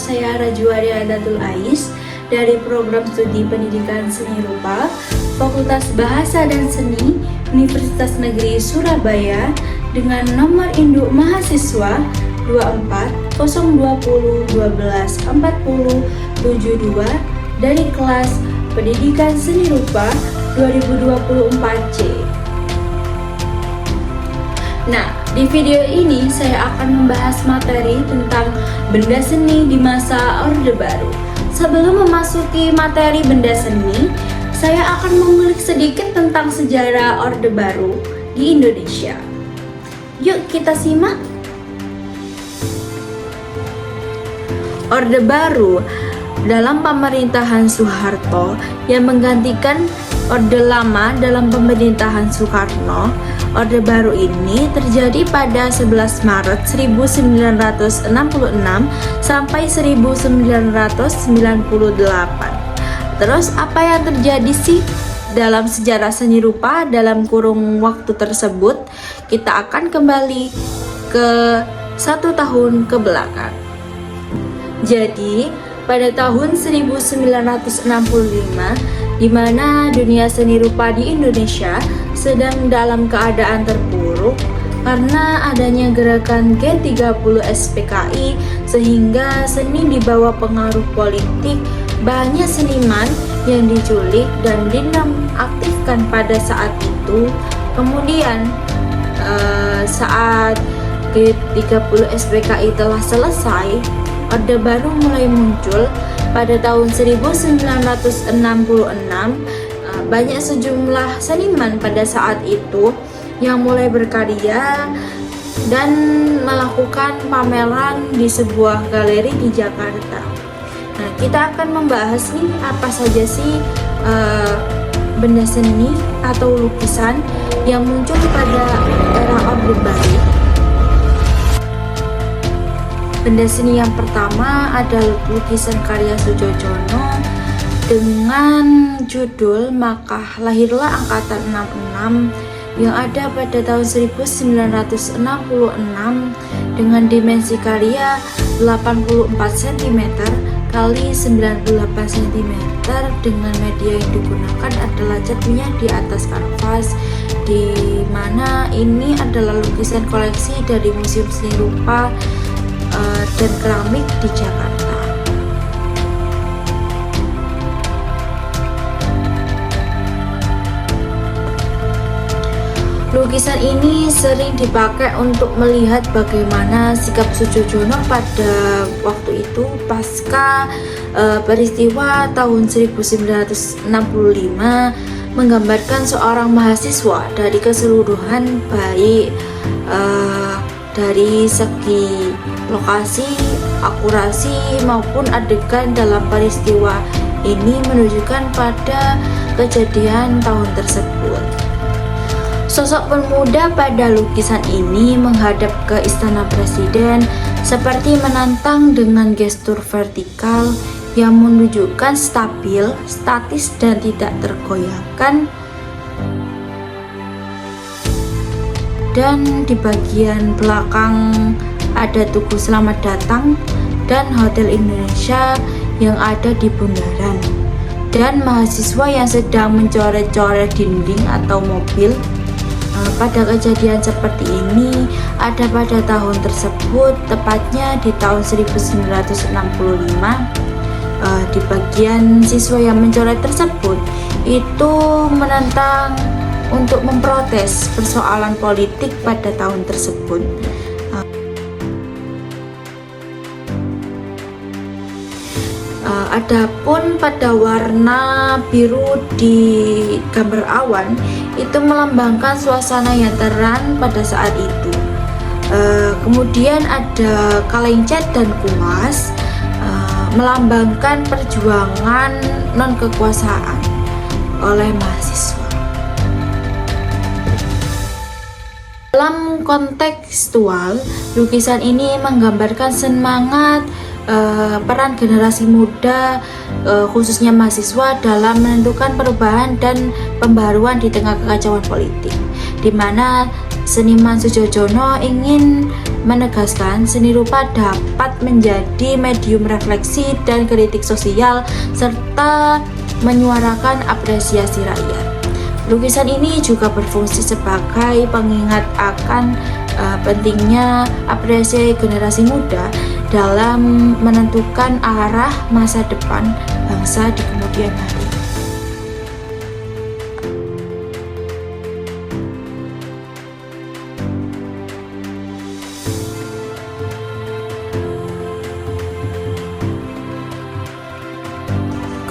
saya Rajuari Adatul Ais dari Program Studi Pendidikan Seni Rupa, Fakultas Bahasa dan Seni, Universitas Negeri Surabaya dengan nomor induk mahasiswa 24.020.12.40.72 dari kelas Pendidikan Seni Rupa 2024C. Nah, di video ini saya akan membahas materi tentang benda seni di masa Orde Baru. Sebelum memasuki materi benda seni, saya akan mengulik sedikit tentang sejarah Orde Baru di Indonesia. Yuk kita simak. Orde Baru dalam pemerintahan Soeharto yang menggantikan Orde Lama dalam pemerintahan Soekarno. Orde Baru ini terjadi pada 11 Maret 1966 sampai 1998. Terus apa yang terjadi sih dalam sejarah seni rupa dalam kurung waktu tersebut? Kita akan kembali ke 1 tahun ke belakang. Jadi pada tahun 1965, di mana dunia seni rupa di Indonesia sedang dalam keadaan terpuruk karena adanya gerakan G30 SPKI, sehingga seni di bawah pengaruh politik. Banyak seniman yang diculik dan dinonaktifkan pada saat itu. Kemudian saat G30 SPKI telah selesai, Orde Baru mulai muncul pada tahun 1966. Banyak sejumlah seniman pada saat itu yang mulai berkarya dan melakukan pameran di sebuah galeri di Jakarta. Nah, kita akan membahas nih apa saja sih benda seni atau lukisan yang muncul pada era Orde Baru. Benda seni yang pertama adalah lukisan karya Soetjojono dengan judul Maka Lahirlah Angkatan 66 yang ada pada tahun 1966 dengan dimensi karya 84 cm kali 98 cm dengan media yang digunakan adalah cat minyak di atas kanvas, di mana ini adalah lukisan koleksi dari Museum Seni Rupa dan Keramik di Jakarta. Lukisan ini sering dipakai untuk melihat bagaimana sikap Soetjojono pada waktu itu pasca peristiwa tahun 1965, menggambarkan seorang mahasiswa dari keseluruhan, baik dari segi lokasi, akurasi maupun adegan dalam peristiwa ini menunjukkan pada kejadian tahun tersebut. Sosok pemuda pada lukisan ini menghadap ke Istana Presiden seperti menantang dengan gestur vertikal yang menunjukkan stabil, statis dan tidak tergoyahkan. Dan di bagian belakang ada Tugu Selamat Datang dan Hotel Indonesia yang ada di bundaran, dan mahasiswa yang sedang mencoret-coret dinding atau mobil. Pada kejadian seperti ini ada pada tahun tersebut, tepatnya di tahun 1965. Di bagian siswa yang mencoret tersebut itu menentang untuk memprotes persoalan politik pada tahun tersebut. Adapun pada warna biru di gambar awan itu melambangkan suasana yang terang pada saat itu. Kemudian ada kaleng cat dan kuas melambangkan perjuangan non kekuasaan oleh mahasiswa. Dalam kontekstual, lukisan ini menggambarkan semangat peran generasi muda, khususnya mahasiswa, dalam menentukan perubahan dan pembaruan di tengah kekacauan politik, di mana seniman Soetjojono ingin menegaskan seni rupa dapat menjadi medium refleksi dan kritik sosial serta menyuarakan apresiasi rakyat. Lukisan ini juga berfungsi sebagai pengingat akan pentingnya apresiasi generasi muda dalam menentukan arah masa depan bangsa di kemudian hari.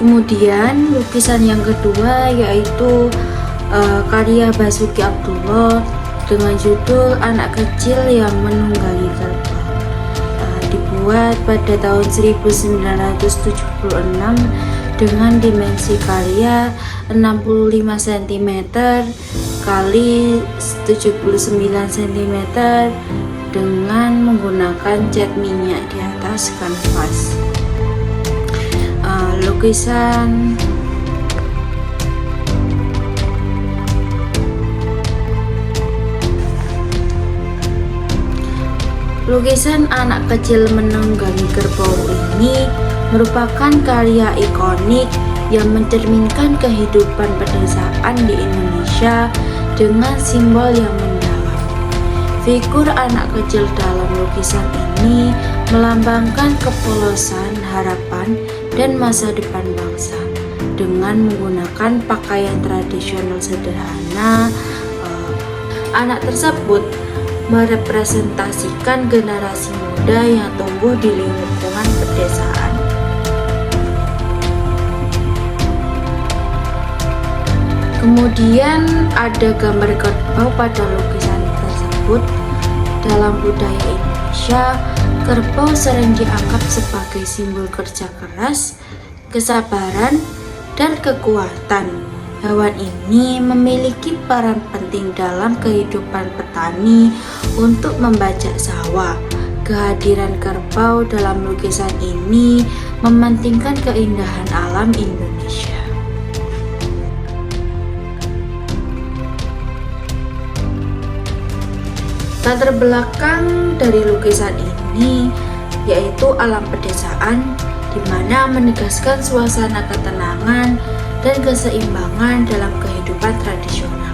Kemudian lukisan yang kedua yaitu karya Basuki Abdullah dengan judul Anak Kecil yang Menunggangi Kerbau. Dibuat pada tahun 1976 dengan dimensi karya 65 cm kali 79 cm dengan menggunakan cat minyak di atas kanvas. Lukisan Anak Kecil Menunggangi Kerbau ini merupakan karya ikonik yang mencerminkan kehidupan pedesaan di Indonesia dengan simbol yang mendalam. Figur anak kecil dalam lukisan ini melambangkan kepolosan, harapan, dan masa depan bangsa dengan menggunakan pakaian tradisional sederhana. Anak tersebut merepresentasikan generasi muda yang tumbuh di lingkungan pedesaan. Kemudian ada gambar kerbau pada lukisan tersebut. Dalam budaya Indonesia, kerbau sering dianggap sebagai simbol kerja keras, kesabaran, dan kekuatan. Hewan ini memiliki peran penting dalam kehidupan petani untuk membajak sawah. Kehadiran kerbau dalam lukisan ini mementingkan keindahan alam Indonesia. Latar belakang dari lukisan ini yaitu alam pedesaan, di mana menegaskan suasana ketenangan dan keseimbangan dalam kehidupan tradisional.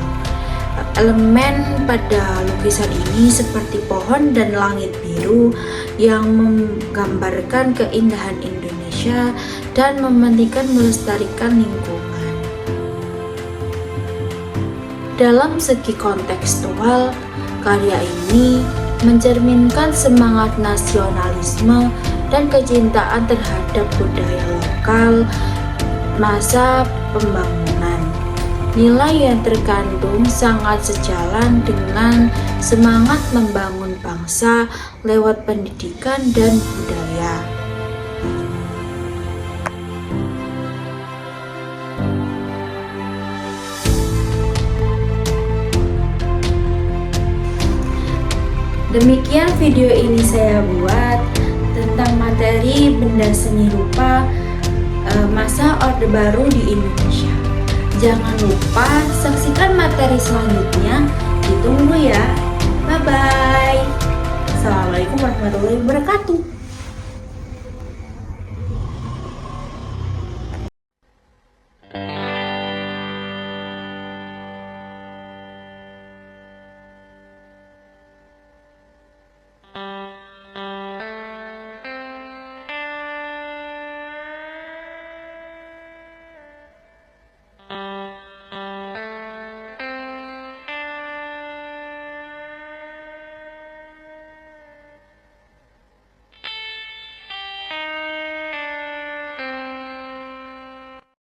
Elemen pada lukisan ini seperti pohon dan langit biru yang menggambarkan keindahan Indonesia dan mementingkan melestarikan lingkungan. Dalam segi kontekstual, karya ini mencerminkan semangat nasionalisme dan kecintaan terhadap budaya lokal masa pembangunan. Nilai yang terkandung sangat sejalan dengan semangat membangun bangsa lewat pendidikan dan budaya. Demikian video ini saya buat tentang materi benda seni rupa masa Orde Baru di Indonesia. Jangan lupa saksikan materi selanjutnya. Ditunggu ya. Bye bye. Assalamualaikum warahmatullahi wabarakatuh.